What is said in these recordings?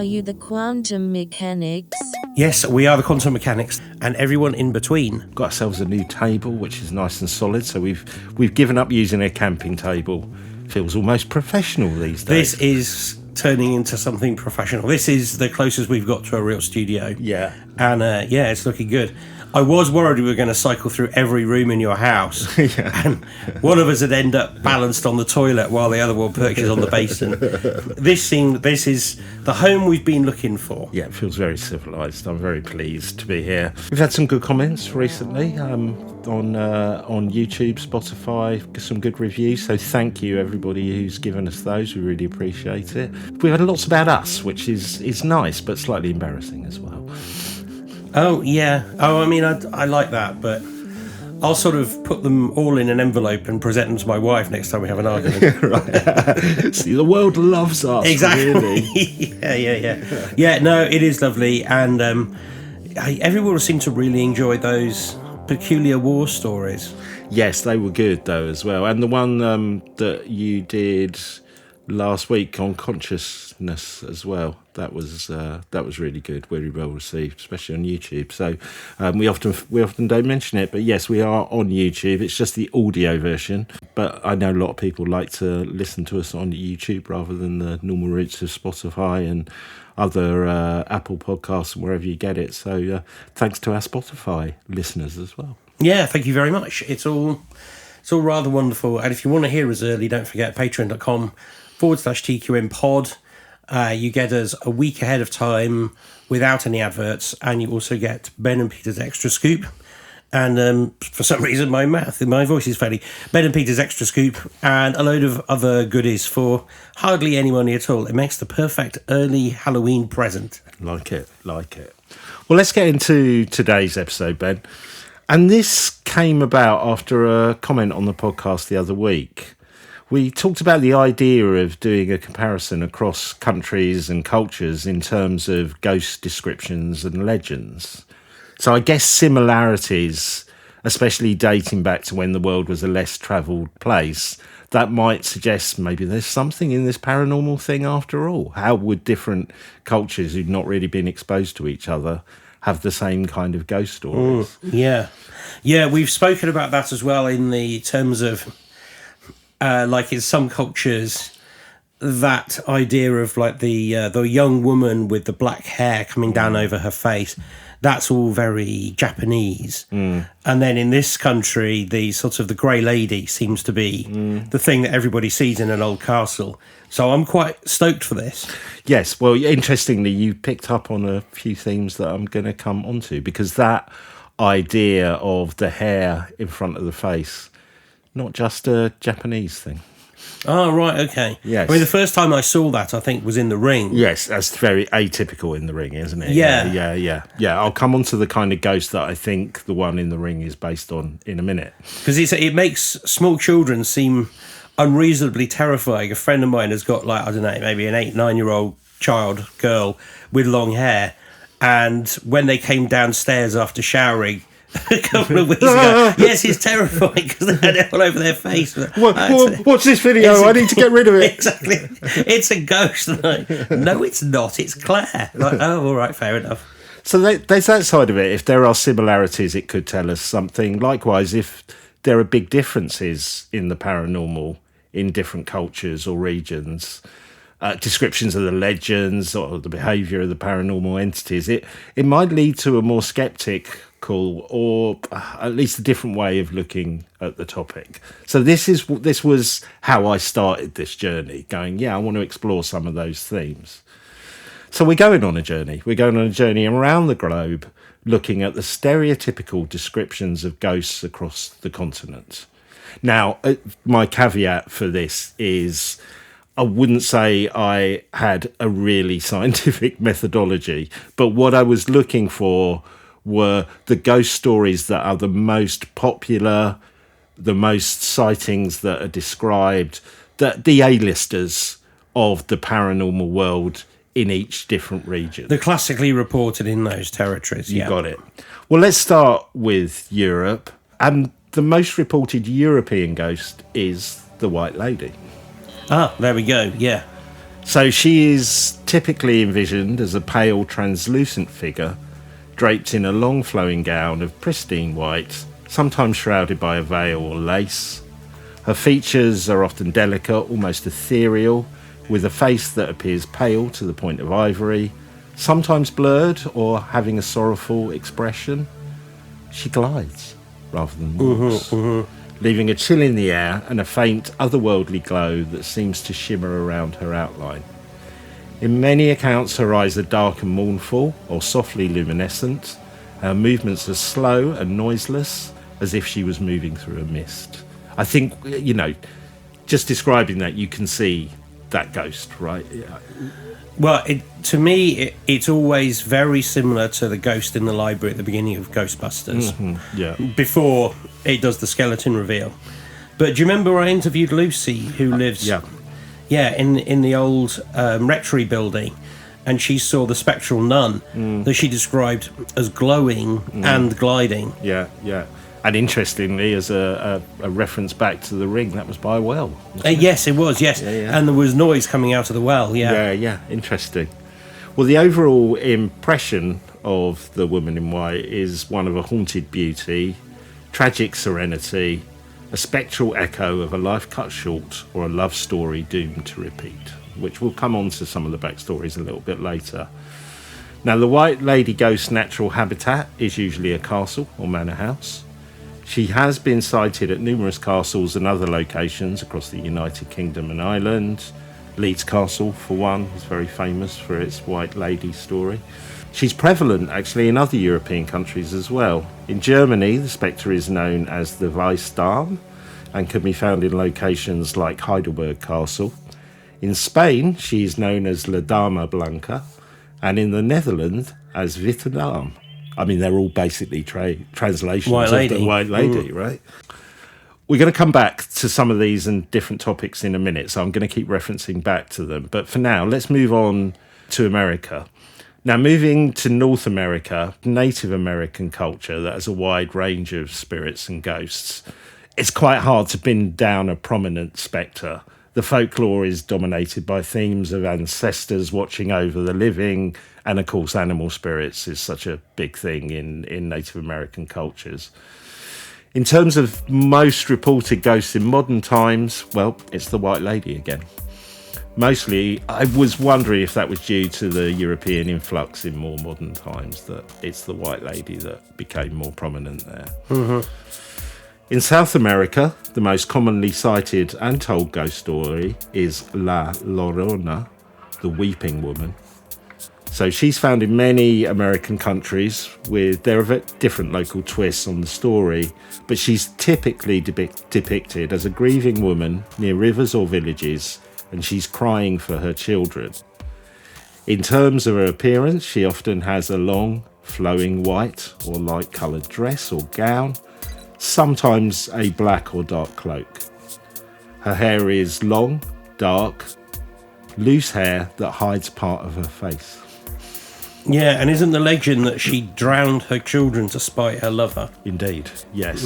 Are you the quantum mechanics? Yes, we are the quantum mechanics and everyone in between. Got ourselves a new table, which is nice and solid. So we've given up using a camping table. Feels almost professional these days. This is turning into something professional. This is the closest we've got to a real studio. Yeah. And it's looking good. I was worried we were going to cycle through every room in your house. Yeah. And one of us would end up balanced on the toilet while the other one perches on the basin. This is the home we've been looking for. Yeah, it feels very civilised. I'm very pleased to be here. We've had some good comments recently on YouTube, Spotify, some good reviews. So thank you, everybody who's given us those. We really appreciate it. We've had lots about us, which is nice, but slightly embarrassing as well. Oh, yeah. Oh, I mean, I like that, but I'll sort of put them all in an envelope and present them to my wife next time we have an argument. Right. See, the world loves us. Exactly. Really. Yeah. Yeah, no, it is lovely. And everyone seemed to really enjoy those peculiar war stories. Yes, they were good, though, as well. And the one that you did last week on consciousness as well, that was really good, very well received, especially on YouTube. So we often don't mention it, but yes, we are on YouTube. It's just the audio version, but I know a lot of people like to listen to us on YouTube rather than the normal routes of Spotify and other Apple Podcasts and wherever you get it. So thanks to our Spotify listeners as well. Yeah, thank you very much. It's all rather wonderful. And if you want to hear us early, don't forget patreon.com/TQM pod. You get us a week ahead of time without any adverts, and you also get Ben and Peter's Extra Scoop. And for some reason, my voice is failing. Ben and Peter's Extra Scoop and a load of other goodies for hardly any money at all. It makes the perfect early Halloween present. Like it. Well, let's get into today's episode, Ben. And this came about after a comment on the podcast the other week. We talked about the idea of doing a comparison across countries and cultures in terms of ghost descriptions and legends. So I guess similarities, especially dating back to when the world was a less travelled place, that might suggest maybe there's something in this paranormal thing after all. How would different cultures who've not really been exposed to each other have the same kind of ghost stories? Yeah, we've spoken about that as well in the terms of... like in some cultures, that idea of like the young woman with the black hair coming down over her face, that's all very Japanese. And then in this country, the sort of the grey lady seems to be the thing that everybody sees in an old castle. So I'm quite stoked for this. Yes, well, interestingly, you picked up on a few themes that I'm going to come onto, because that idea of the hair in front of the face, not just a Japanese thing. Oh, right, okay. Yes. I mean, the first time I saw that, I think, was in The Ring. Yes, that's very atypical in The Ring, isn't it? Yeah. Yeah, I'll come on to the kind of ghost that I think the one in The Ring is based on in a minute. Because it makes small children seem unreasonably terrifying. A friend of mine has got, like, I don't know, maybe an 8-9-year-old girl with long hair. And when they came downstairs after showering a couple of weeks ago, yes, it's terrifying because they had it all over their face. Watch this video, I need to get rid of it. Exactly. It's a ghost. Like, no, it's not, it's Claire. Like, oh, all right, fair enough. So there's that side of it. If there are similarities, it could tell us something. Likewise, if there are big differences in the paranormal in different cultures or regions, descriptions of the legends or the behaviour of the paranormal entities, it might lead to a more sceptical or at least a different way of looking at the topic. So this was how I started this journey, going, I want to explore some of those themes. So we're going on a journey. We're going on a journey around the globe, looking at the stereotypical descriptions of ghosts across the continent. Now, my caveat for this is I wouldn't say I had a really scientific methodology, but what I was looking for were the ghost stories that are the most popular, the most sightings that are described, the A-listers of the paranormal world in each different region. They're classically reported in those territories. You got it. Well, let's start with Europe. And the most reported European ghost is the White Lady. Ah, there we go, yeah. So she is typically envisioned as a pale, translucent figure draped in a long flowing gown of pristine white, sometimes shrouded by a veil or lace. Her features are often delicate, almost ethereal, with a face that appears pale to the point of ivory, sometimes blurred or having a sorrowful expression. She glides rather than walks, leaving a chill in the air and a faint, otherworldly glow that seems to shimmer around her outline. In many accounts, her eyes are dark and mournful or softly luminescent. Her movements are slow and noiseless, as if she was moving through a mist. I think, just describing that, you can see that ghost, right? Yeah. Well, to me, it's always very similar to the ghost in the library at the beginning of Ghostbusters, Yeah. before it does the skeleton reveal. But do you remember I interviewed Lucy, who lives in the old rectory building, and she saw the spectral nun that she described as glowing and gliding. Yeah, yeah. And interestingly, as a reference back to the ring, that was by a well. Yes, it was, yes. Yeah. And there was noise coming out of the well, Yeah, interesting. Well, the overall impression of the woman in white is one of a haunted beauty, tragic serenity, a spectral echo of a life cut short or a love story doomed to repeat, which we'll come on to some of the backstories a little bit later. Now, the White Lady Ghost's natural habitat is usually a castle or manor house. She has been sighted at numerous castles and other locations across the United Kingdom and Ireland. Leeds Castle, for one, is very famous for its White Lady story. She's prevalent, actually, in other European countries as well. In Germany, the spectre is known as the Weissdam and can be found in locations like Heidelberg Castle. In Spain, she is known as La Dama Blanca, and in the Netherlands as Witte Dame. I mean, they're all basically translations of the White Lady, right? We're going to come back to some of these and different topics in a minute, so I'm going to keep referencing back to them. But for now, let's move on to America. Now, moving to North America, Native American culture that has a wide range of spirits and ghosts, it's quite hard to pin down a prominent spectre. The folklore is dominated by themes of ancestors watching over the living, and of course animal spirits is such a big thing in Native American cultures. In terms of most reported ghosts in modern times, well, it's the White Lady again. Mostly, I was wondering if that was due to the European influx in more modern times, that it's the White Lady that became more prominent there. In South America, the most commonly cited and told ghost story is La Llorona, the Weeping Woman. So she's found in many American countries there are different local twists on the story, but she's typically depicted as a grieving woman near rivers or villages, and she's crying for her children. In terms of her appearance, she often has a long, flowing white or light-coloured dress or gown, sometimes a black or dark cloak. Her hair is long, dark, loose hair that hides part of her face. Yeah, and isn't the legend that she drowned her children to spite her lover? Indeed, yes.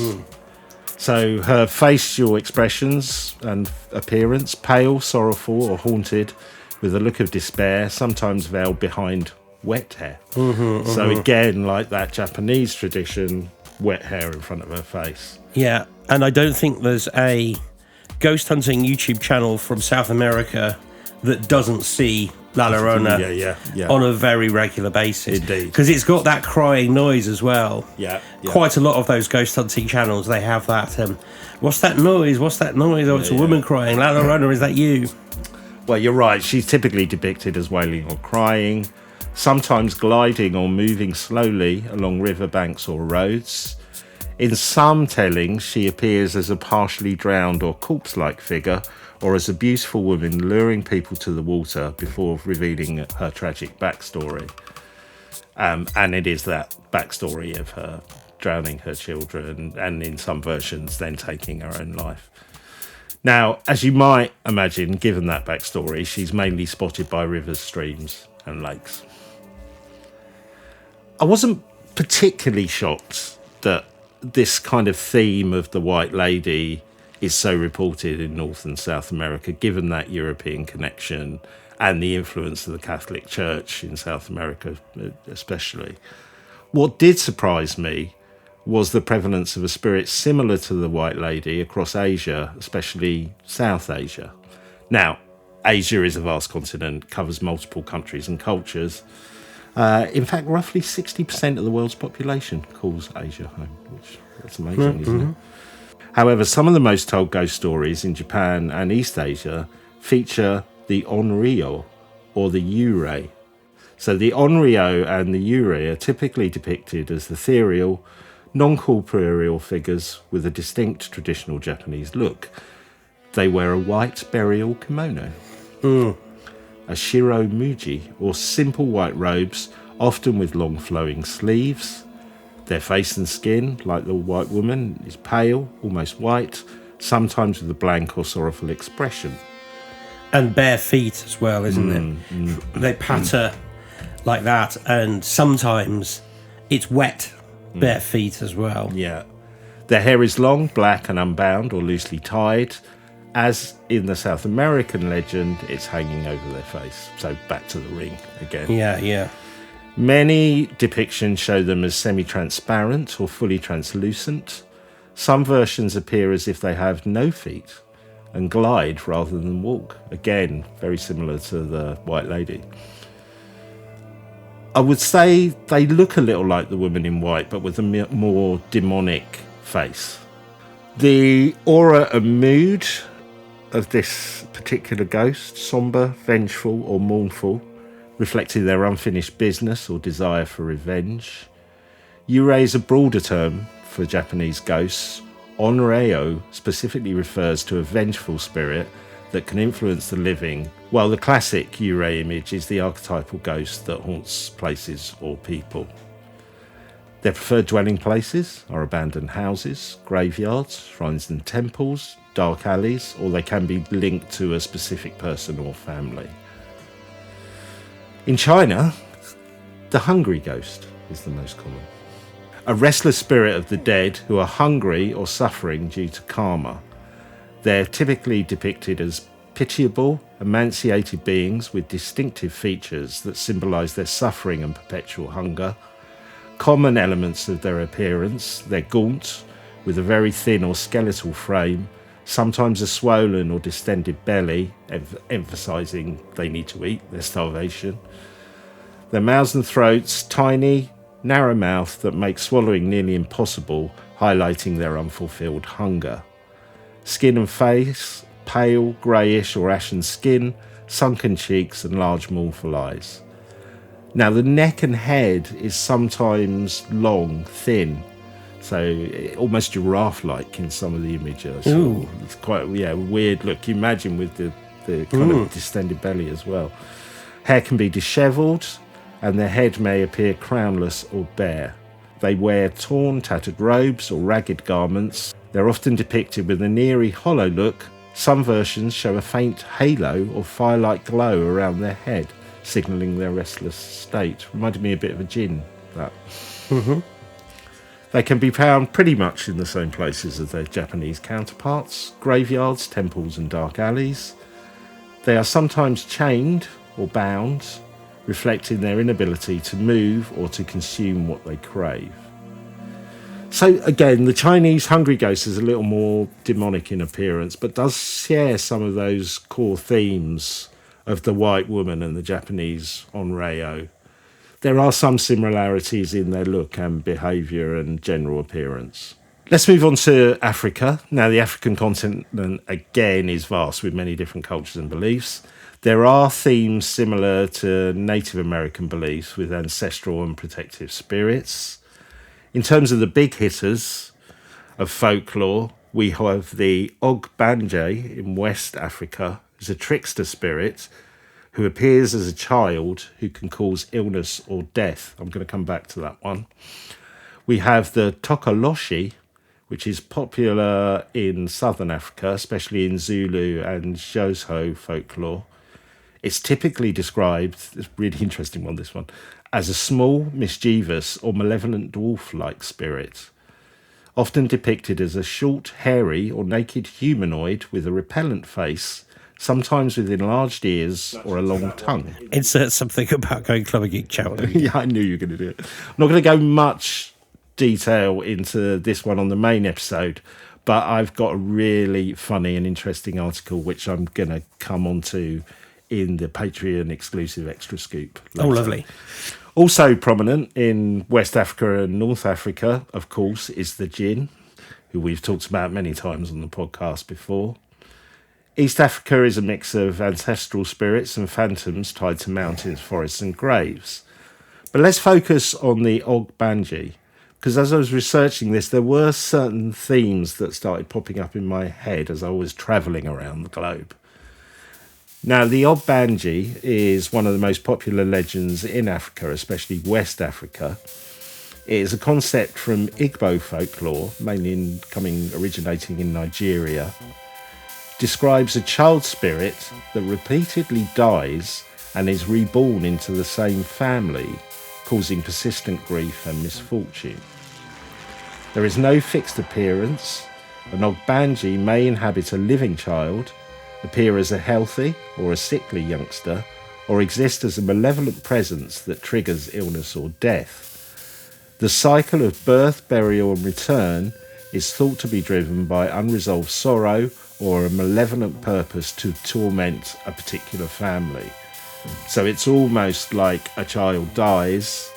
So her facial expressions and appearance, pale, sorrowful or haunted, with a look of despair, sometimes veiled behind wet hair. So again, like that Japanese tradition, wet hair in front of her face. Yeah, and I don't think there's a ghost hunting YouTube channel from South America that doesn't see La Llorona on a very regular basis. Indeed. Because it's got that crying noise as well. Yeah. Quite a lot of those ghost hunting channels, they have that, what's that noise? What's that noise? Oh, it's a woman crying. La Llorona, is that you? Well, you're right. She's typically depicted as wailing or crying, sometimes gliding or moving slowly along riverbanks or roads. In some tellings, she appears as a partially drowned or corpse-like figure, or as a beautiful woman luring people to the water before revealing her tragic backstory. And it is that backstory of her drowning her children and in some versions then taking her own life. Now, as you might imagine, given that backstory, she's mainly spotted by rivers, streams and lakes. I wasn't particularly shocked that this kind of theme of the White Lady is so reported in North and South America, given that European connection and the influence of the Catholic Church in South America, especially. What did surprise me was the prevalence of a spirit similar to the White Lady across Asia, especially South Asia. Now, Asia is a vast continent, covers multiple countries and cultures. In fact, roughly 60% of the world's population calls Asia home, which that's amazing, isn't it? However, some of the most told ghost stories in Japan and East Asia feature the onryo, or the yurei. So the onryo and the yurei are typically depicted as ethereal, non-corporeal figures with a distinct traditional Japanese look. They wear a white burial kimono, a shiromuji, or simple white robes, often with long flowing sleeves. Their face and skin, like the white woman, is pale, almost white, sometimes with a blank or sorrowful expression. And bare feet as well, isn't it? They patter like that, and sometimes it's wet bare feet as well. Yeah. Their hair is long, black and unbound or loosely tied. As in the South American legend, it's hanging over their face. So back to the ring again. Yeah. Many depictions show them as semi-transparent or fully translucent. Some versions appear as if they have no feet and glide rather than walk. Again, very similar to the White Lady. I would say they look a little like the woman in white, but with a more demonic face. The aura and mood of this particular ghost, somber, vengeful or mournful, reflecting their unfinished business or desire for revenge. Yurei is a broader term for Japanese ghosts. Onryo specifically refers to a vengeful spirit that can influence the living, while the classic Yurei image is the archetypal ghost that haunts places or people. Their preferred dwelling places are abandoned houses, graveyards, shrines and temples, dark alleys, or they can be linked to a specific person or family. In China, the hungry ghost is the most common. A restless spirit of the dead who are hungry or suffering due to karma. They're typically depicted as pitiable, emaciated beings with distinctive features that symbolise their suffering and perpetual hunger. Common elements of their appearance: they're gaunt, with a very thin or skeletal frame, sometimes a swollen or distended belly, emphasising they need to eat, their starvation. Their mouths and throats, tiny, narrow mouth that make swallowing nearly impossible, highlighting their unfulfilled hunger. Skin and face, pale, greyish or ashen skin, sunken cheeks and large mournful eyes. Now the neck and head is sometimes long, thin, so almost giraffe-like in some of the images. Ooh. It's quite a weird look. You imagine with the kind of distended belly as well. Hair can be dishevelled, and their head may appear crownless or bare. They wear torn, tattered robes or ragged garments. They're often depicted with an eerie, hollow look. Some versions show a faint halo or fire-like glow around their head, signalling their restless state. Reminded me a bit of a jinn, that. They can be found pretty much in the same places as their Japanese counterparts: graveyards, temples and dark alleys. They are sometimes chained or bound, reflecting their inability to move or to consume what they crave. So again, the Chinese hungry ghost is a little more demonic in appearance, but does share some of those core themes of the white woman and the Japanese onryo. There are some similarities in their look and behaviour and general appearance. Let's move on to Africa. Now, the African continent, again, is vast with many different cultures and beliefs. There are themes similar to Native American beliefs with ancestral and protective spirits. In terms of the big hitters of folklore, we have the Ogbanje in West Africa as a trickster spirit who appears as a child who can cause illness or death. I'm going to come back to that one. We have the Tokoloshi, which is popular in southern Africa, especially in Zulu and Xhosa folklore. It's typically described, it's a really interesting one, this one, as a small, mischievous or malevolent dwarf-like spirit, often depicted as a short, hairy or naked humanoid with a repellent face sometimes with enlarged ears or a long tongue. Insert something about going clubbing geek chowder. Yeah, I knew you were going to do it. I'm not going to go much detail into this one on the main episode, but I've got a really funny and interesting article which I'm going to come on to in the Patreon exclusive Extra Scoop later. Oh, lovely. Also prominent in West Africa and North Africa, of course, is the jinn, who we've talked about many times on the podcast before. East Africa is a mix of ancestral spirits and phantoms tied to mountains, forests and graves. But let's focus on the Ogbanji, because as I was researching this, there were certain themes that started popping up in my head as I was travelling around the globe. Now, the Ogbanji is one of the most popular legends in Africa, especially West Africa. It is a concept from Igbo folklore, mainly originating in Nigeria. Describes a child spirit that repeatedly dies and is reborn into the same family, causing persistent grief and misfortune. There is no fixed appearance. An Ogbanji may inhabit a living child, appear as a healthy or a sickly youngster, or exist as a malevolent presence that triggers illness or death. The cycle of birth, burial and return is thought to be driven by unresolved sorrow or a malevolent purpose to torment a particular family. So it's almost like a child dies,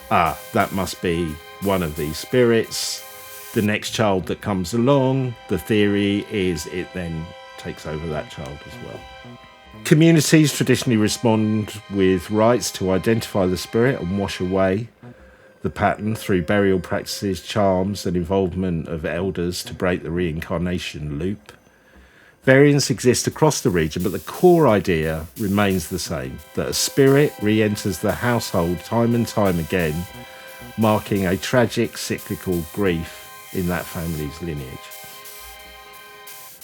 that must be one of these spirits. The next child that comes along, the theory is it then takes over that child as well. Communities traditionally respond with rites to identify the spirit and wash away the pattern through burial practices, charms and involvement of elders to break the reincarnation loop. Variants exist across the region, but the core idea remains the same, that a spirit re-enters the household time and time again, marking a tragic cyclical grief in that family's lineage.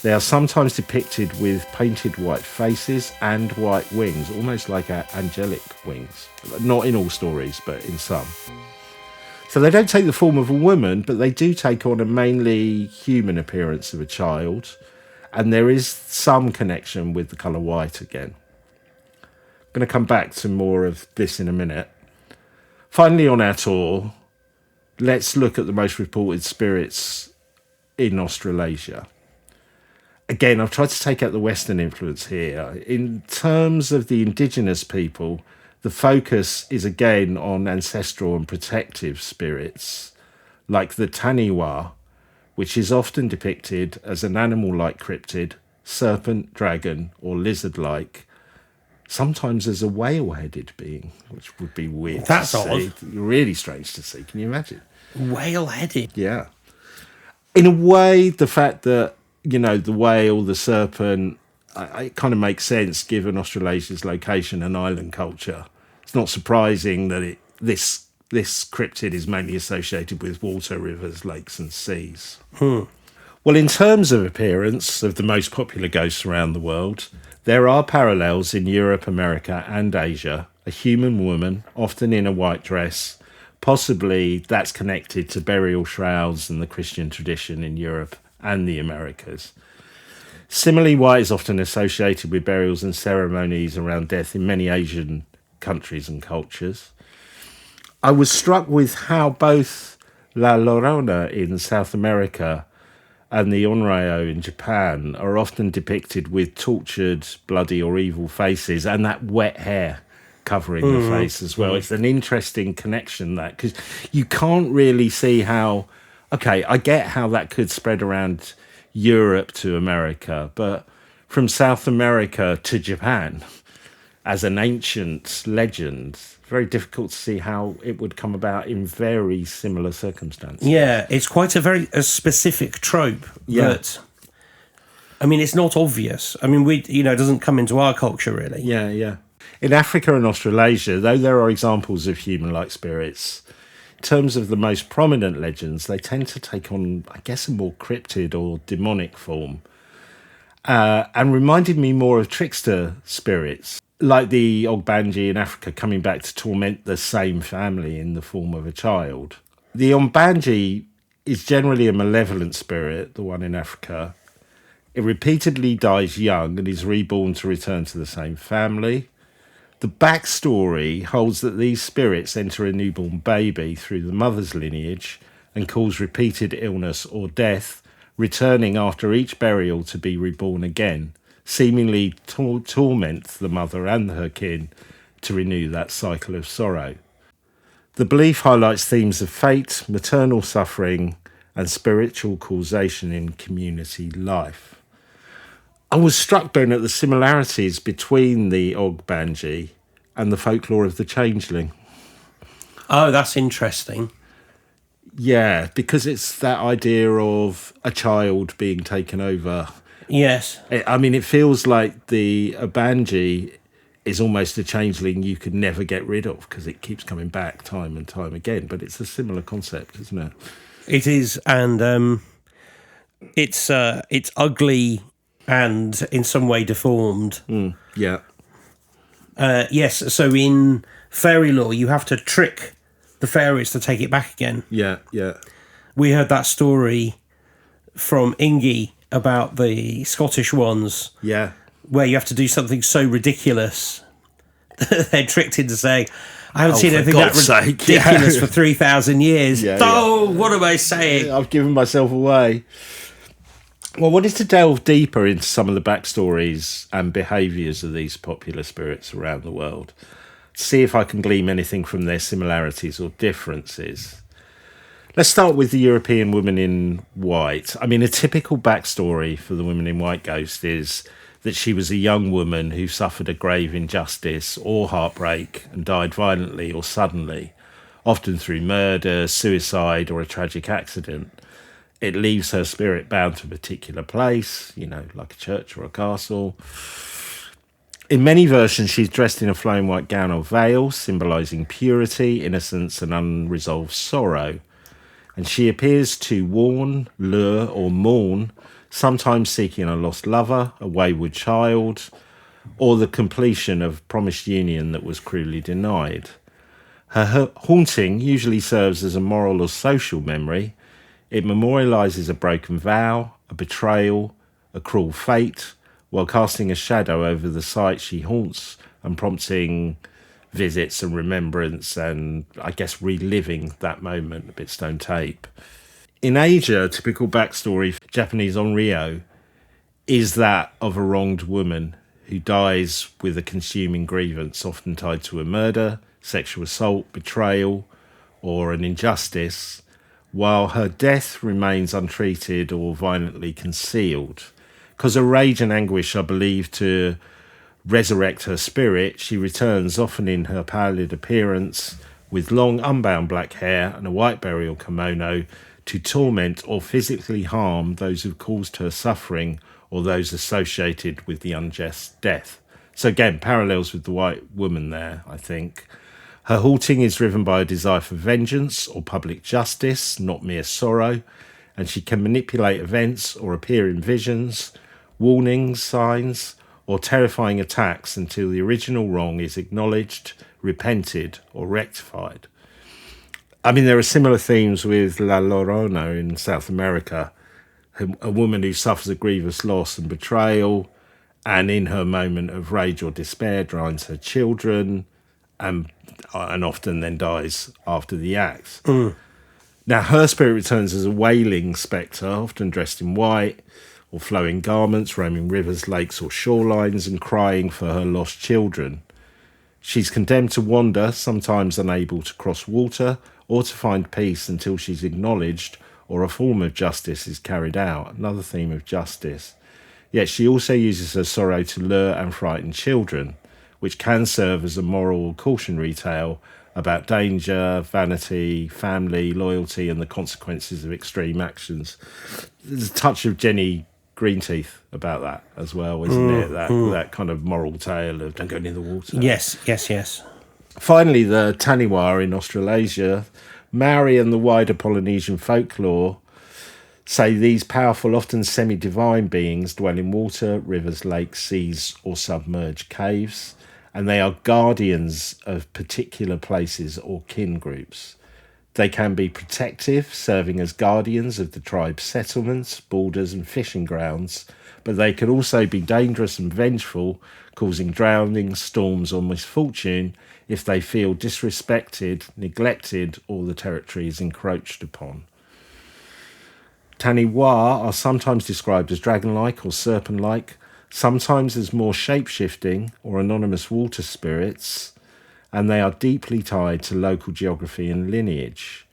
They are sometimes depicted with painted white faces and white wings, almost like angelic wings. Not in all stories, but in some. So they don't take the form of a woman, but they do take on a mainly human appearance of a child. And there is some connection with the colour white again. I'm going to come back to more of this in a minute. Finally, on our tour, let's look at the most reported spirits in Australasia. Again, I've tried to take out the Western influence here. In terms of the indigenous people, the focus is again on ancestral and protective spirits, like the Taniwha, which is often depicted as an animal-like cryptid, serpent, dragon, or lizard-like, sometimes as a whale-headed being, which would be weird That's to see. odd. Really strange to see. Can you imagine? Whale-headed. Yeah. In a way, the fact that, the whale, the serpent, it kind of makes sense given Australasia's location and island culture. It's not surprising that this cryptid is mainly associated with water, rivers, lakes and seas. Well, in terms of appearance of the most popular ghosts around the world, there are parallels in Europe, America and Asia. A human woman, often in a white dress. Possibly that's connected to burial shrouds and the Christian tradition in Europe and the Americas. Similarly, white is often associated with burials and ceremonies around death in many Asian countries and cultures. I was struck with how both La Llorona in South America and the Onryo in Japan are often depicted with tortured, bloody or evil faces and that wet hair covering the face as well. It's an interesting connection, that, because you can't really see how... Okay, I get how that could spread around Europe to America, but from South America to Japan, as an ancient legend, very difficult to see how it would come about in very similar circumstances. Yeah, it's quite a specific trope. Yeah. That, I mean, it's not obvious. I mean, it doesn't come into our culture really. Yeah. In Africa and Australasia, though there are examples of human-like spirits, in terms of the most prominent legends, they tend to take on, I guess, a more cryptid or demonic form, and reminded me more of trickster spirits, like the Ogbanji in Africa coming back to torment the same family in the form of a child. The Ogbanji is generally a malevolent spirit, the one in Africa, It repeatedly dies young and is reborn to return to the same family. The backstory holds that these spirits enter a newborn baby through the mother's lineage and cause repeated illness or death, returning after each burial to be reborn again, seemingly torment the mother and her kin to renew that cycle of sorrow. The belief highlights themes of fate, maternal suffering, and spiritual causation in community life. I was struck, Ben, at the similarities between the Ogbanji and the folklore of the changeling. Oh, that's interesting. Yeah, because it's that idea of a child being taken over. Yes. I mean, it feels like the Ogbanji is almost a changeling you could never get rid of because it keeps coming back time and time again. But it's a similar concept, isn't it? It is, and it's ugly and in some way deformed. Yeah. Yes, so in fairy lore, you have to trick the fairies to take it back again. Yeah, yeah. We heard that story from Ingy about the Scottish ones, Yeah. where you have to do something so ridiculous that they're tricked into saying, I haven't seen for anything that God's sake, ridiculous yeah. for 3,000 years. Yeah, Oh, what am I saying? I've given myself away. Well, I wanted to delve deeper into some of the backstories and behaviours of these popular spirits around the world. See if I can glean anything from their similarities or differences. Let's start with the European woman in white. I mean, a typical backstory for the woman in white ghost is that she was a young woman who suffered a grave injustice or heartbreak and died violently or suddenly, often through murder, suicide, or a tragic accident. It leaves her spirit bound to a particular place, like a church or a castle. In many versions, she's dressed in a flowing white gown or veil, symbolising purity, innocence, and unresolved sorrow. And she appears to warn, lure, or mourn, sometimes seeking a lost lover, a wayward child, or the completion of promised union that was cruelly denied. Her haunting usually serves as a moral or social memory. It memorialises a broken vow, a betrayal, a cruel fate, while casting a shadow over the site she haunts and prompting visits and remembrance and, I guess, reliving that moment, a bit stone tape. In Asia, a typical backstory for Japanese onryo is that of a wronged woman who dies with a consuming grievance, often tied to a murder, sexual assault, betrayal, or an injustice, while her death remains untreated or violently concealed. Because her rage and anguish are believed to resurrect her spirit, she returns, often in her pallid appearance, with long unbound black hair and a white burial kimono, to torment or physically harm those who've caused her suffering or those associated with the unjust death. So again, parallels with the white woman there, I think. Her haunting is driven by a desire for vengeance or public justice, not mere sorrow, and she can manipulate events or appear in visions, warnings, signs, or terrifying attacks until the original wrong is acknowledged, repented, or rectified. I mean, there are similar themes with La Llorona in South America, a woman who suffers a grievous loss and betrayal, and in her moment of rage or despair drives her children, and often then dies after the act. Now, her spirit returns as a wailing spectre, often dressed in white or flowing garments, roaming rivers, lakes, or shorelines, and crying for her lost children. She's condemned to wander, sometimes unable to cross water or to find peace until she's acknowledged or a form of justice is carried out, another theme of justice. Yet she also uses her sorrow to lure and frighten children, which can serve as a moral cautionary tale about danger, vanity, family, loyalty, and the consequences of extreme actions. There's a touch of Jenny Greenteeth about that as well, isn't it? That kind of moral tale of don't go near the water. Yes, yes, yes. Finally, the Taniwha in Australasia, Maori and the wider Polynesian folklore say these powerful, often semi-divine beings dwell in water, rivers, lakes, seas, or submerged caves, and they are guardians of particular places or kin groups. They can be protective, serving as guardians of the tribe's settlements, borders, and fishing grounds, but they can also be dangerous and vengeful, causing drowning, storms, or misfortune if they feel disrespected, neglected, or the territory is encroached upon. Taniwha are sometimes described as dragon-like or serpent-like, sometimes as more shape-shifting or anonymous water spirits, and they are deeply tied to local geography and lineage.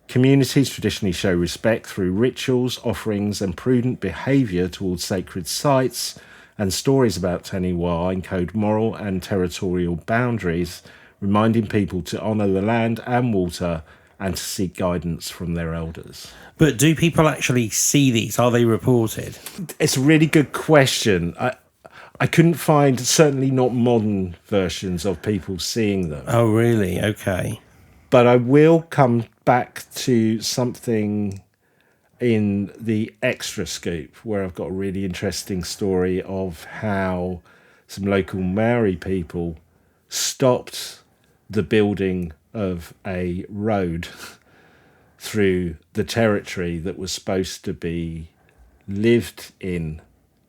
Communities traditionally show respect through rituals, offerings, and prudent behaviour towards sacred sites, and stories about Taniwha encode moral and territorial boundaries, reminding people to honour the land and water and to seek guidance from their elders. But do people actually see these? Are they reported? It's a really good question. I couldn't find, certainly not modern versions of people seeing them. Oh, really? Okay. But I will come back to something in the extra scoop where I've got a really interesting story of how some local Maori people stopped the building of a road through the territory that was supposed to be lived in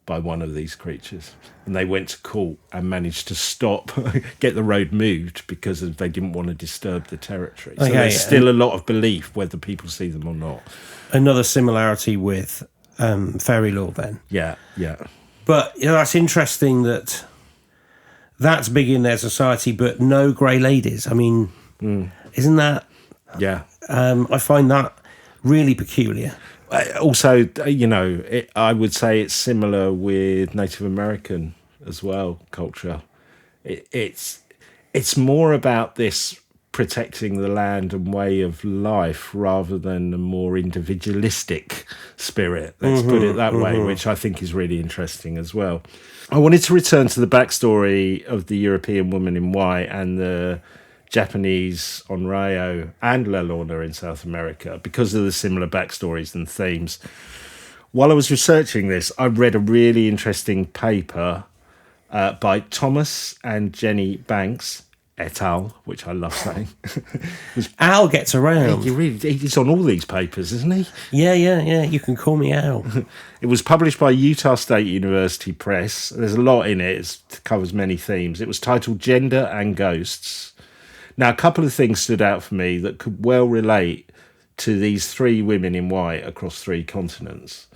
by one of these creatures, and they went to court and managed to get the road moved because they didn't want to disturb the territory. So there's still a lot of belief whether people see them or not. Another similarity with fairy lore then. Yeah. But that's interesting that that's big in their society, but no grey ladies. I mean, isn't that... Yeah. I find that really peculiar. Also, I would say it's similar with Native American as well, culture. It's more about this protecting the land and way of life rather than a more individualistic spirit, let's put it that way, which I think is really interesting as well. I wanted to return to the backstory of the European woman in white and the Japanese Onryo and La Lorna in South America because of the similar backstories and themes. While I was researching this, I read a really interesting paper by Thomas and Jenny Banks et al., which I love saying. Al gets around. He's on all these papers, isn't he? Yeah. You can call me Al. It was published by Utah State University Press. There's a lot in it. It covers many themes. It was titled Gender and Ghosts. Now, a couple of things stood out for me that could well relate to these three women in white across three continents.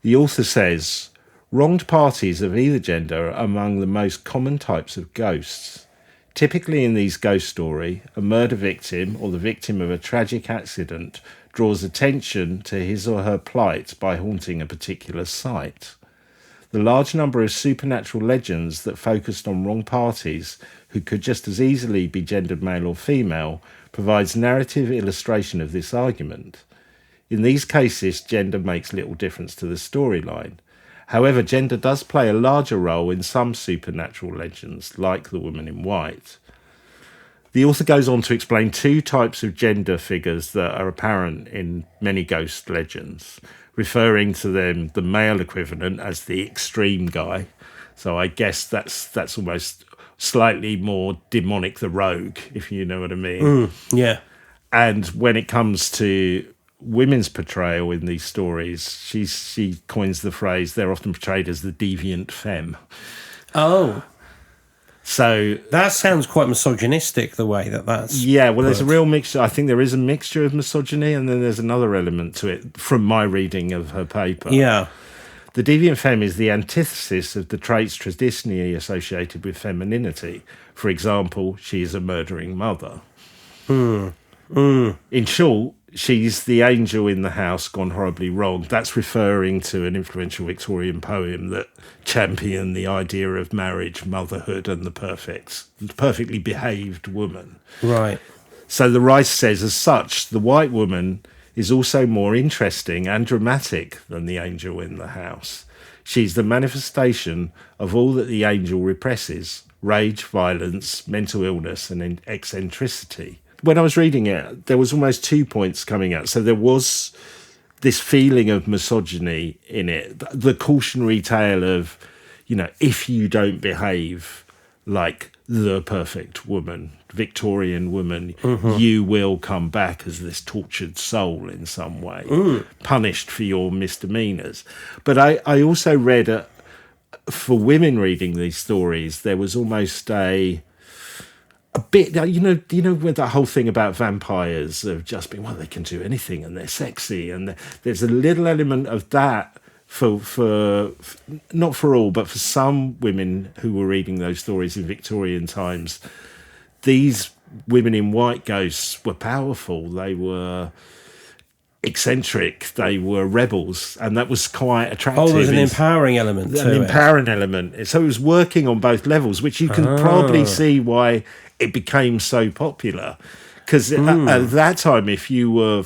The author says, wronged parties of either gender are among the most common types of ghosts. Typically in these ghost stories, a murder victim or the victim of a tragic accident draws attention to his or her plight by haunting a particular site. The large number of supernatural legends that focused on wrong parties who could just as easily be gendered male or female provides narrative illustration of this argument. In these cases, gender makes little difference to the storyline. However, gender does play a larger role in some supernatural legends, like the woman in white. The author goes on to explain two types of gender figures that are apparent in many ghost legends, referring to them, the male equivalent, as the extreme guy. So I guess that's almost slightly more demonic, the rogue, if you know what I mean. Yeah. And when it comes to women's portrayal in these stories, she coins the phrase, they're often portrayed as the deviant femme. Oh. So that sounds quite misogynistic, the way that's... Yeah, well, there's a real mixture. I think there is a mixture of misogyny, and then there's another element to it from my reading of her paper. Yeah. The deviant femme is the antithesis of the traits traditionally associated with femininity. For example, she is a murdering mother. In short, she's the angel in the house gone horribly wrong. That's referring to an influential Victorian poem that championed the idea of marriage, motherhood, and the perfectly behaved woman. Right. So the writer says, as such, the white woman is also more interesting and dramatic than the angel in the house. She's the manifestation of all that the angel represses: rage, violence, mental illness, and eccentricity. When I was reading it, there was almost 2 points coming out. So there was this feeling of misogyny in it, the cautionary tale of, if you don't behave, like the perfect woman, Victorian woman. You will come back as this tortured soul in some way, punished for your misdemeanors. But I also read, for women reading these stories, there was almost a bit, with that whole thing about vampires of just being, well, they can do anything and they're sexy, and there's a little element of that for not for all, but for some women who were reading those stories in Victorian times. These women in white ghosts were powerful. They were eccentric. They were rebels, and that was quite attractive. Oh, there's an empowering element to it. An empowering element. So it was working on both levels, which you can probably see why it became so popular. Because at that time, if you were,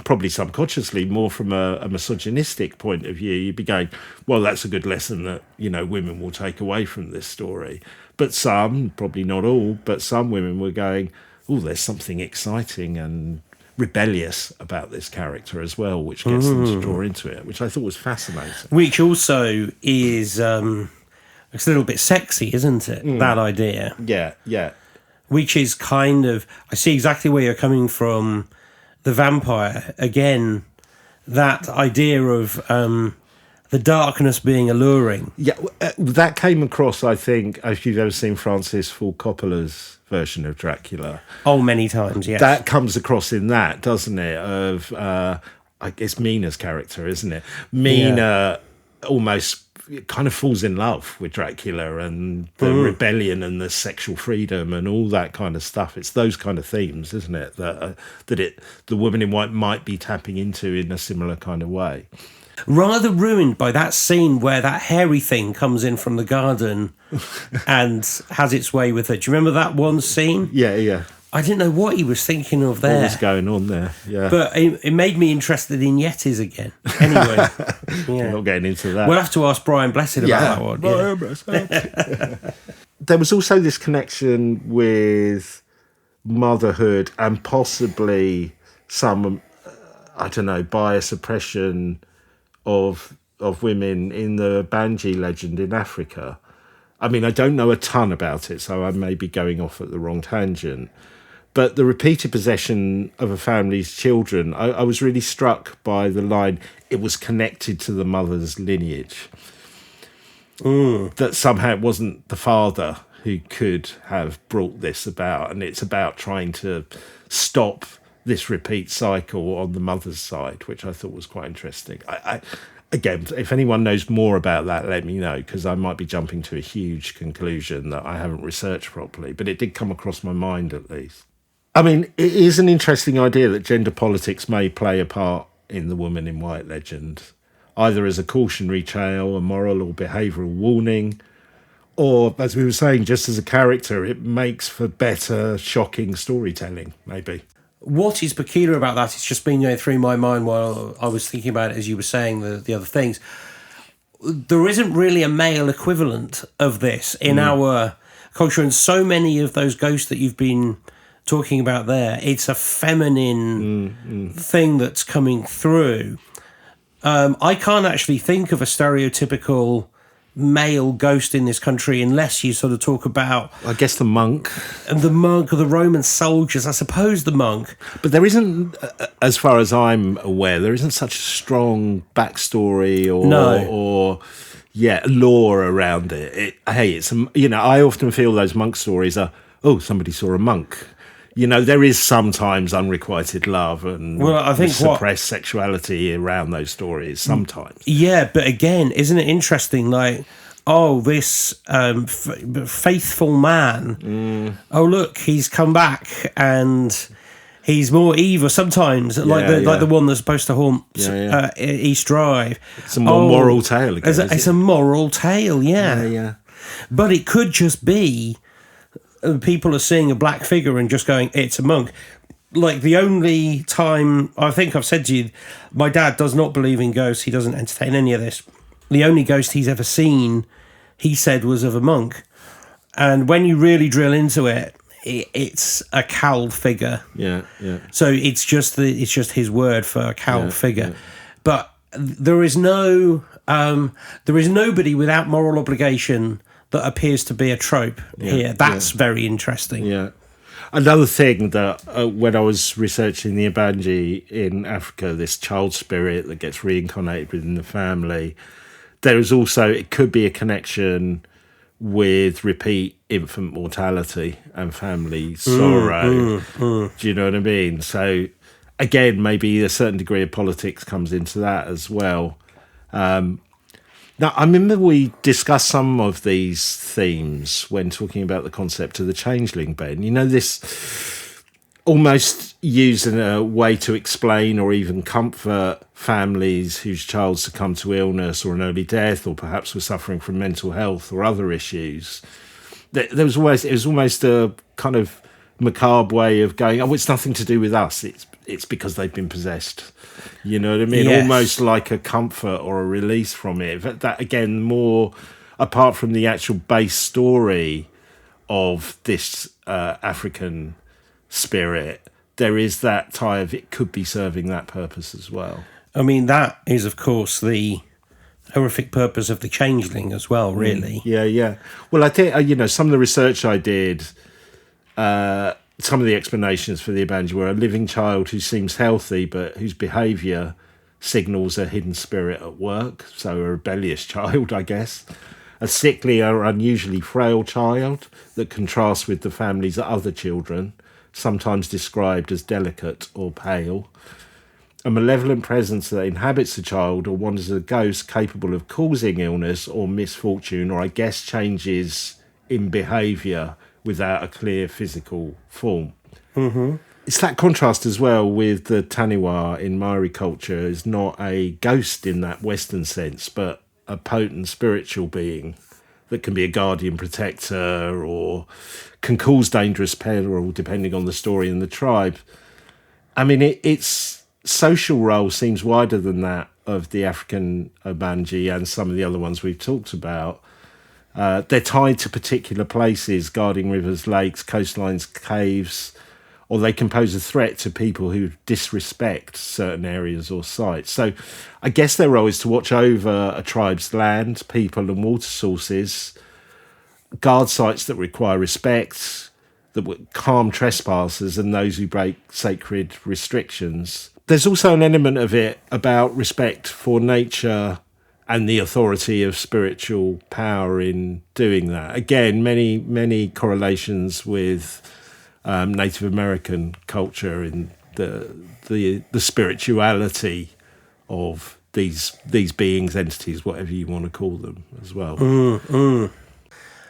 probably subconsciously, more from a misogynistic point of view, you'd be going, well, that's a good lesson that, women will take away from this story. But some, probably not all, but some women were going, oh, there's something exciting and rebellious about this character as well, which gets them to draw into it, which I thought was fascinating. Which also is, it's a little bit sexy, isn't it? That idea. Yeah, yeah. Which is kind of, I see exactly where you're coming from. The vampire, again, that idea of the darkness being alluring. Yeah, that came across, I think, if you've ever seen Francis Ford Coppola's version of Dracula. Oh, many times, yes. That comes across in that, doesn't it? Of, I guess, Mina's character, isn't it? Mina almost kind of falls in love with Dracula and the rebellion and the sexual freedom and all that kind of stuff. It's those kind of themes, isn't it? That the woman in white might be tapping into in a similar kind of way. Rather ruined by that scene where that hairy thing comes in from the garden and has its way with it. Do you remember that one scene? Yeah, yeah. I didn't know what he was thinking of there. What was going on there? Yeah. But it made me interested in Yetis again. Anyway. We're not getting into that. We'll have to ask Brian Blessed about that one. Brian Blessed. There was also this connection with motherhood and possibly some, bias oppression of women in the Banji legend in Africa. I mean, I don't know a ton about it, so I may be going off at the wrong tangent. But the repeated possession of a family's children, I was really struck by the line, it was connected to the mother's lineage. That somehow it wasn't the father who could have brought this about, and it's about trying to stop this repeat cycle on the mother's side, which I thought was quite interesting. Again, if anyone knows more about that, let me know, because I might be jumping to a huge conclusion that I haven't researched properly, but it did come across my mind at least. I mean, it is an interesting idea that gender politics may play a part in the Woman in White legend, either as a cautionary tale, a moral or behavioural warning, or, as we were saying, just as a character, it makes for better, shocking storytelling, maybe. What is peculiar about that, it's just been going through my mind while I was thinking about it as you were saying the other things. There isn't really a male equivalent of this in our culture, and so many of those ghosts that you've been talking about there, it's a feminine thing that's coming through. I can't actually think of a stereotypical male ghost in this country unless you sort of talk about, I guess, the monk. And the monk or the Roman soldiers, I suppose the monk. But there isn't, as far as I'm aware, there isn't such a strong backstory or lore around it. It's I often feel those monk stories are, somebody saw a monk. There is sometimes unrequited love and I think suppressed sexuality around those stories sometimes. Yeah, but again, isn't it interesting? Like, this faithful man. Oh, look, he's come back and he's more evil sometimes. Like the one that's supposed to haunt East Drive. It's a more moral tale again. It's a moral tale, yeah. But it could just be people are seeing a black figure and just going, it's a monk. Like, the only time, I think I've said to you, my dad does not believe in ghosts. He doesn't entertain any of this. The only ghost he's ever seen, he said, was of a monk. And when you really drill into it, it's a cowled figure. Yeah, yeah. So it's just his word for a cowled figure. Yeah. But there is nobody without moral obligation that appears to be a trope here. That's very interesting. Yeah. Another thing that when I was researching the Abanji in Africa, this child spirit that gets reincarnated within the family, there is also, it could be a connection with repeat infant mortality and family sorrow. Do you know what I mean? So again, maybe a certain degree of politics comes into that as well. Now, I remember we discussed some of these themes when talking about the concept of the changeling, Ben. You know, this almost used in a way to explain or even comfort families whose child succumbed to illness or an early death, or perhaps were suffering from mental health or other issues. It was almost a kind of macabre way of going, oh, it's nothing to do with us. It's because they've been possessed. You know what I mean? Yes. Almost like a comfort or a release from it. But that, again, more apart from the actual base story of this African spirit, there is that tie of it could be serving that purpose as well. I mean, that is, of course, the horrific purpose of the changeling as well, really. Yeah. Well, I think, some of the research I did, some of the explanations for the Abanji were a living child who seems healthy but whose behaviour signals a hidden spirit at work, so a rebellious child, I guess. A sickly or unusually frail child that contrasts with the family's other children, sometimes described as delicate or pale. A malevolent presence that inhabits the child or wanders as a ghost capable of causing illness or misfortune, or I guess changes in behaviour without a clear physical form. Mm-hmm. It's that contrast as well with the Taniwha in Maori culture is not a ghost in that Western sense, but a potent spiritual being that can be a guardian protector or can cause dangerous peril depending on the story and the tribe. I mean, its social role seems wider than that of the African Abanji and some of the other ones we've talked about. They're tied to particular places, guarding rivers, lakes, coastlines, caves, or they can pose a threat to people who disrespect certain areas or sites. So I guess their role is to watch over a tribe's land, people and water sources, guard sites that require respect, that would calm trespassers and those who break sacred restrictions. There's also an element of it about respect for nature and the authority of spiritual power in doing that. Again, many correlations with Native American culture in the spirituality of these beings, entities, whatever you want to call them, as well.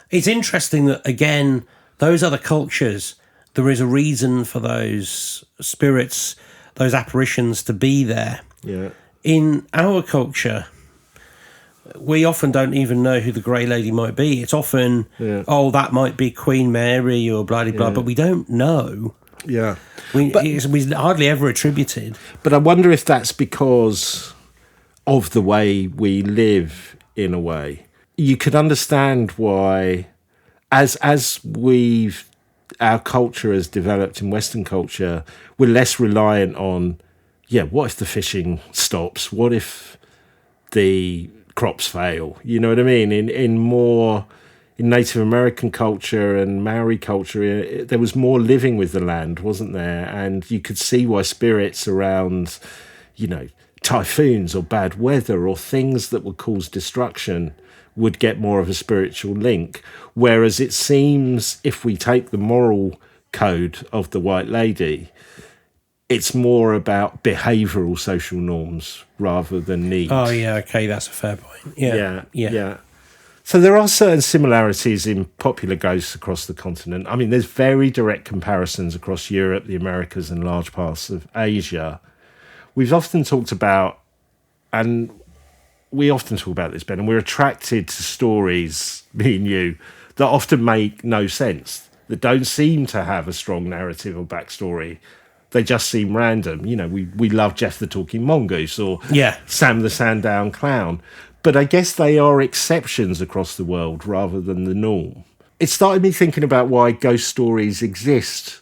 It's interesting that, again, those other cultures, there is a reason for those spirits, those apparitions to be there. Yeah. In our culture, we often don't even know who the Grey Lady might be. It's often, that might be Queen Mary or blah-de-blah, but we don't know. Yeah. We hardly ever attributed. But I wonder if that's because of the way we live, in a way. You could understand why, as our culture has developed in Western culture, we're less reliant on, what if the fishing stops? What if the crops fail? You know what I mean? In Native American culture and Maori culture, there was more living with the land, wasn't there? And you could see why spirits around, typhoons or bad weather or things that would cause destruction would get more of a spiritual link. Whereas it seems, if we take the moral code of the White Lady, it's more about behavioural social norms rather than needs. Oh, yeah, okay, that's a fair point. Yeah. So there are certain similarities in popular ghosts across the continent. I mean, there's very direct comparisons across Europe, the Americas, and large parts of Asia. We've often talked about, and we often talk about this, Ben, and we're attracted to stories, me and you, that often make no sense, that don't seem to have a strong narrative or backstory. They just seem random. We love Jeff the Talking Mongoose or Sam the Sandown Clown. But I guess they are exceptions across the world rather than the norm. It started me thinking about why ghost stories exist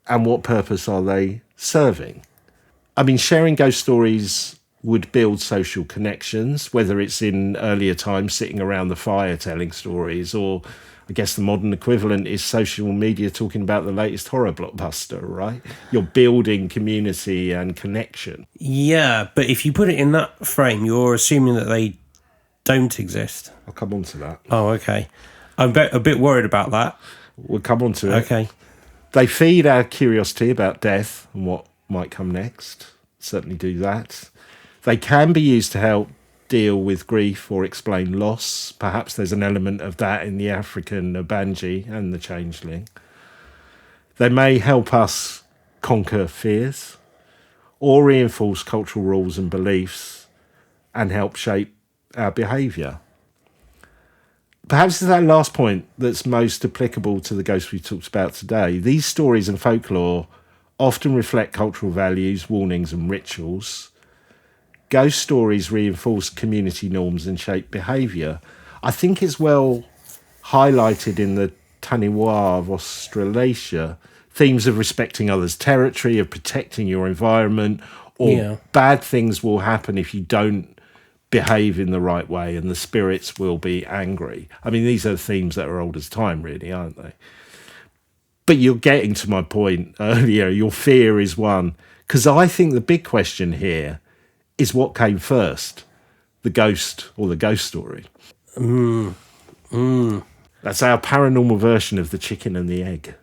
and what purpose are they serving. I mean, sharing ghost stories would build social connections, whether it's in earlier times sitting around the fire telling stories, or I guess the modern equivalent is social media talking about the latest horror blockbuster, right? You're building community and connection. Yeah, but if you put it in that frame, you're assuming that they don't exist. I'll come on to that. Oh, okay. I'm a bit worried about that. We'll come on to it. Okay. They feed our curiosity about death and what might come next. Certainly do that. They can be used to help deal with grief or explain loss. Perhaps there's an element of that in the African Banji and the changeling. They may help us conquer fears or reinforce cultural rules and beliefs and help shape our behaviour. Perhaps it's that last point that's most applicable to the ghosts we talked about today. These stories and folklore often reflect cultural values, warnings and rituals. Ghost stories reinforce community norms and shape behaviour. I think it's well highlighted in the Taniwha of Australasia, themes of respecting others' territory, of protecting your environment, or bad things will happen if you don't behave in the right way and the spirits will be angry. I mean, these are themes that are old as time, really, aren't they? But you're getting to my point earlier. Your fear is one. Because I think the big question here is what came first, the ghost or the ghost story? That's our paranormal version of the chicken and the egg.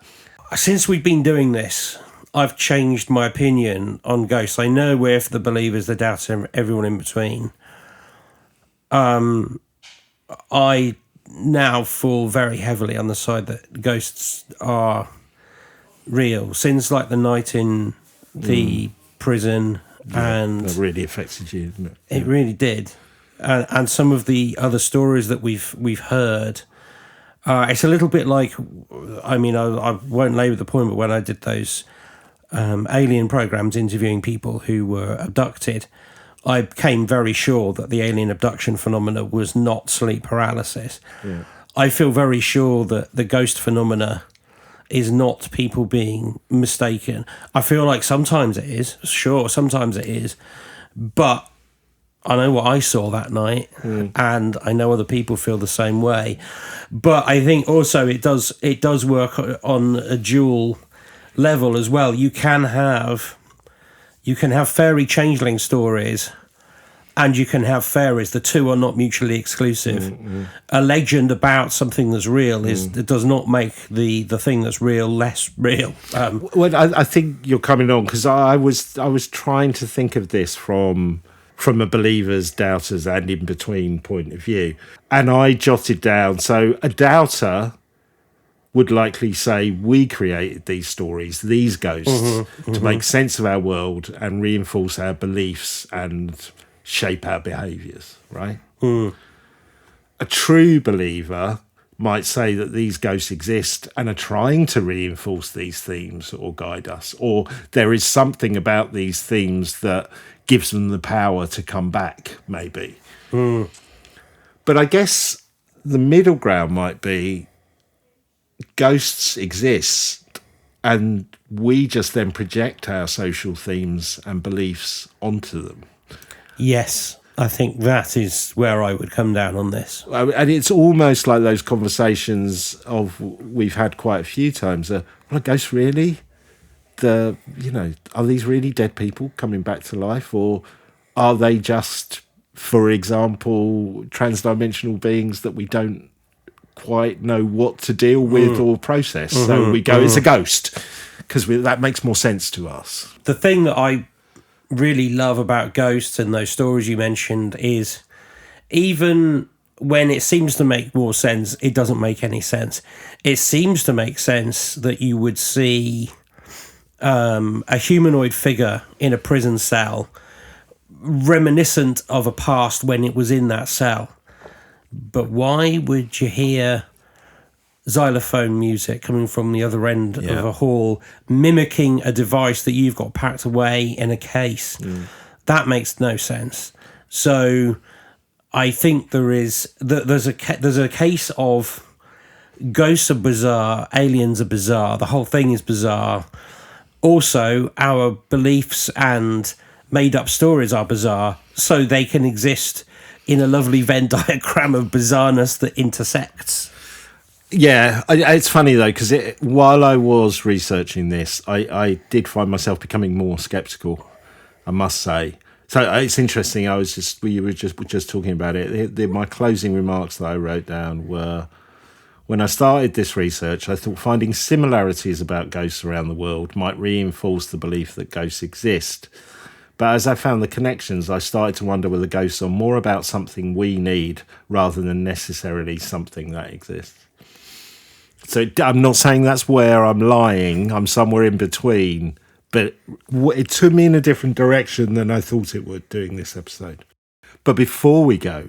Since we've been doing this, I've changed my opinion on ghosts. I know we're for the believers, the doubters, everyone in between. I now fall very heavily on the side that ghosts are real. Since like the night in the prison, and that really affected you, didn't it? It really did. And some of the other stories that we've heard, it's a little bit like, I mean, I won't labour the point, but when I did those alien programs interviewing people who were abducted, I became very sure that the alien abduction phenomena was not sleep paralysis. Yeah. I feel very sure that the ghost phenomena is not people being mistaken. I feel like sometimes it is, sure, sometimes it is, but I know what I saw that night, and I know other people feel the same way. But I think also it does work on a dual level as well. You can have fairy changeling stories, and you can have fairies. The two are not mutually exclusive. A legend about something that's real it does not make the thing that's real less real. Well, I think you're coming on, because I was trying to think of this from a believer's, doubters, and in between point of view, and I jotted down. So a doubter would likely say we created these stories, these ghosts, to make sense of our world and reinforce our beliefs and shape our behaviours, right? A true believer might say that these ghosts exist and are trying to reinforce these themes or guide us, or there is something about these themes that gives them the power to come back, maybe. But I guess the middle ground might be ghosts exist and we just then project our social themes and beliefs onto them. Yes, I think that is where I would come down on this. And it's almost like those conversations we've had quite a few times. Well, are ghosts really? Are these really dead people coming back to life, or are they just, for example, transdimensional beings that we don't quite know what to deal with or process? So we go, it's a ghost, because that makes more sense to us. The thing that I really love about ghosts and those stories you mentioned is, even when it seems to make more sense, it doesn't make any sense. It seems to make sense that you would see a humanoid figure in a prison cell reminiscent of a past when it was in that cell. But why would you hear xylophone music coming from the other end of a hall, mimicking a device that you've got packed away in a case? That makes no sense. So I think there's a case of ghosts are bizarre, aliens are bizarre, the whole thing is bizarre. Also, our beliefs and made-up stories are bizarre, so they can exist in a lovely Venn diagram of bizarreness that intersects. Yeah, it's funny though, because while I was researching this, I did find myself becoming more sceptical, I must say. So it's interesting. We were just talking about it. My closing remarks that I wrote down were, when I started this research, I thought finding similarities about ghosts around the world might reinforce the belief that ghosts exist. But as I found the connections, I started to wonder whether ghosts are more about something we need rather than necessarily something that exists. So I'm not saying that's where I'm lying. I'm somewhere in between. But it took me in a different direction than I thought it would doing this episode. But before we go,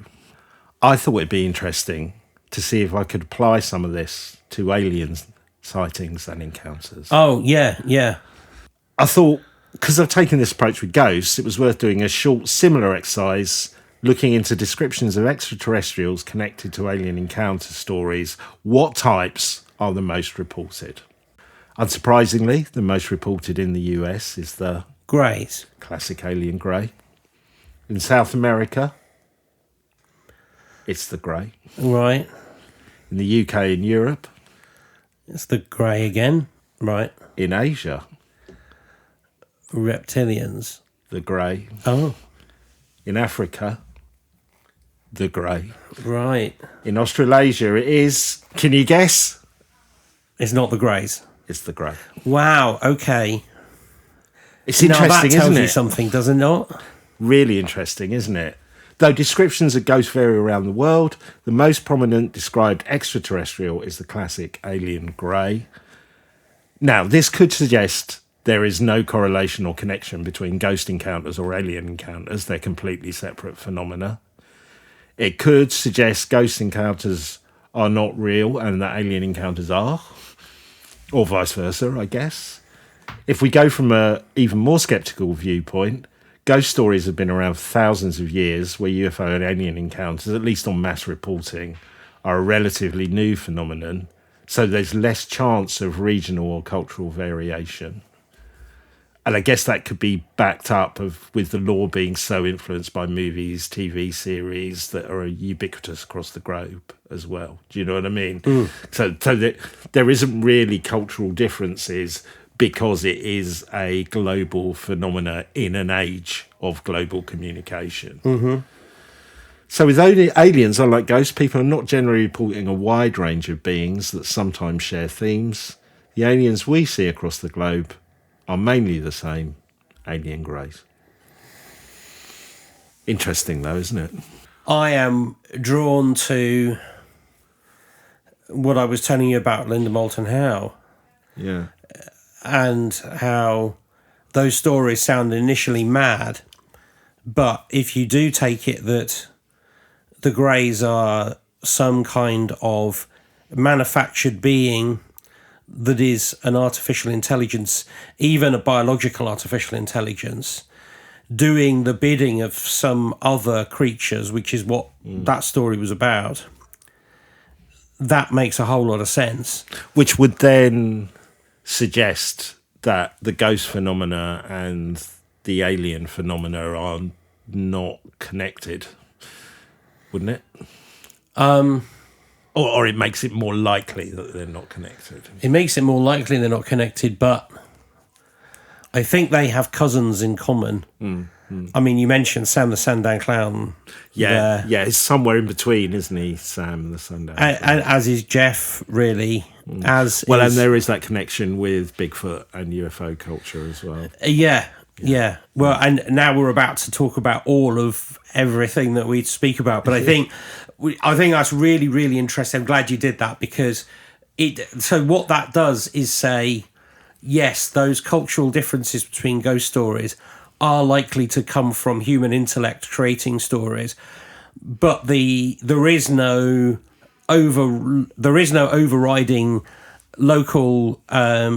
I thought it'd be interesting to see if I could apply some of this to alien sightings and encounters. Oh, yeah. I thought, because I've taken this approach with ghosts, it was worth doing a short similar exercise looking into descriptions of extraterrestrials connected to alien encounter stories. What types are the most reported? Unsurprisingly, the most reported in the US is the Greys. classic alien grey. In South America, it's the grey. Right. In the UK and Europe, It's the grey again. Right. in Asia, Reptilians. the grey. Oh, In Africa, the grey. right. In Australasia, it is, can you guess? It's not the Greys. It's the grey. Wow, okay. It's Now that interesting, tells isn't you it? something, does it not? Really interesting, isn't it? Though descriptions of ghosts vary around the world, the most prominent described extraterrestrial is the classic alien grey. Now, this could suggest there is no correlation or connection between ghost encounters or alien encounters. They're completely separate phenomena. It could suggest ghost encounters are not real and that alien encounters are, or vice versa, I guess. If we go from a even more skeptical viewpoint, ghost stories have been around for thousands of years, where UFO and alien encounters, at least on mass reporting, are a relatively new phenomenon, so there's less chance of regional or cultural variation. And I guess that could be backed up with the law being so influenced by movies, TV series that are ubiquitous across the globe as well. Do you know what I mean? So that there isn't really cultural differences because it is a global phenomena in an age of global communication. Mm-hmm. So with aliens, unlike ghosts, people are not generally reporting a wide range of beings that sometimes share themes. The aliens we see across the globe are mainly the same, alien greys. Interesting though, isn't it? I am drawn to what I was telling you about Linda Moulton Howe, Yeah. and how those stories sound initially mad, but if you do take it that the Greys are some kind of manufactured being that is an artificial intelligence, even a biological artificial intelligence, doing the bidding of some other creatures, which is what that story was about, that makes a whole lot of sense. Which would then suggest that the ghost phenomena and the alien phenomena are not connected, wouldn't it? Or it makes it more likely that they're not connected. It makes it more likely they're not connected, but I think they have cousins in common. I mean, you mentioned Sam the Sandown Clown. Yeah, it's somewhere in between, isn't he, Sam the Sundown? And as is Jeff, really. And there is that connection with Bigfoot and UFO culture as well. Yeah. Well, and now we're about to talk about all of everything that we speak about, but I think that's really, really interesting. I'm glad you did that, because so what that does is say, yes, those cultural differences between ghost stories are likely to come from human intellect creating stories, but there is no overriding local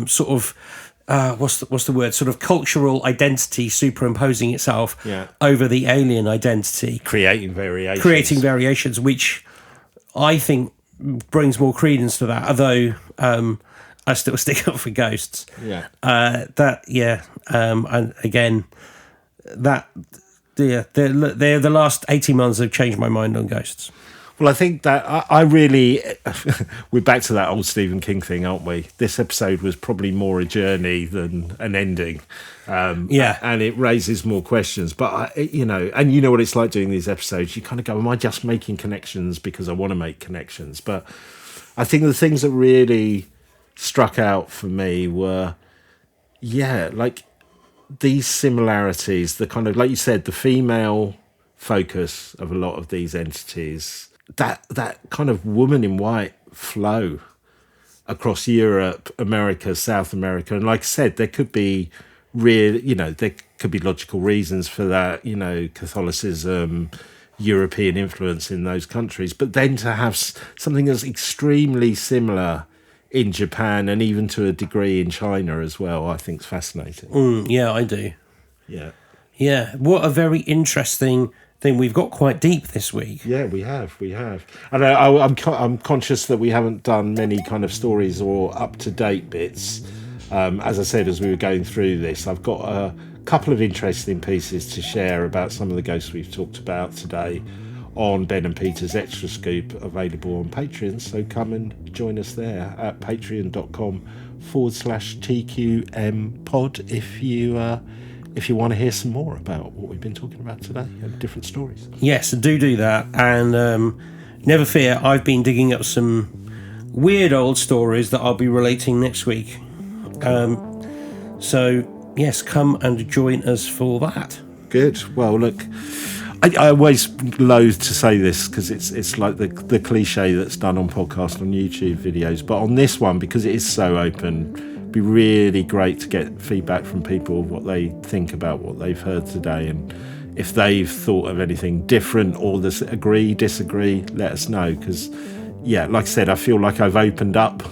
sort of what's the word, sort of cultural identity superimposing itself over the alien identity, creating variations, which I think brings more credence to that, although I still stick up for ghosts. And again, they're the last 18 months have changed my mind on ghosts. Well, I think that I really, we're back to that old Stephen King thing, aren't we? This episode was probably more a journey than an ending. And it raises more questions. But, and you know what it's like doing these episodes. You kind of go, am I just making connections because I want to make connections? But I think the things that really struck out for me were, like these similarities, the kind of, like you said, the female focus of a lot of these entities, that kind of woman in white flow across Europe, America, South America. And like I said, there could be there could be logical reasons for that, Catholicism, European influence in those countries. But then to have something that's extremely similar in Japan and even to a degree in China as well, I think is fascinating. Yeah, I do. Yeah. Yeah, what a very interesting thing. We've got quite deep this week. Yeah, we have. And I'm conscious that we haven't done many kind of stories or up-to-date bits. As I said, as we were going through this, I've got a couple of interesting pieces to share about some of the ghosts we've talked about today on Ben and Peter's Extra Scoop, available on Patreon. So come and join us there at patreon.com/TQM pod if you want to hear some more about what we've been talking about today and different stories. Yes, do that. And never fear, I've been digging up some weird old stories that I'll be relating next week. So, yes, come and join us for that. Good. Well, look, I always loathe to say this because it's like the cliche that's done on podcasts, on YouTube videos. But on this one, because it is so open, it'd be really great to get feedback from people, what they think about what they've heard today. And if they've thought of anything different or agree, disagree, let us know. Because, like I said, I feel like I've opened up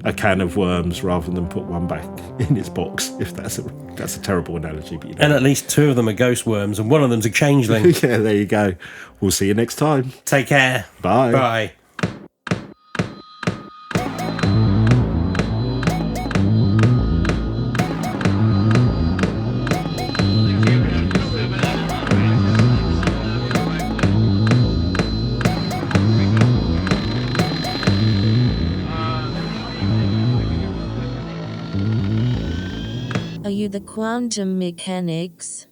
a can of worms rather than put one back in its box, if that's a terrible analogy. But And at least 2 of them are ghost worms and 1 of them's a changeling. Yeah, there you go. We'll see you next time. Take care. Bye. Bye. Are you the quantum mechanics?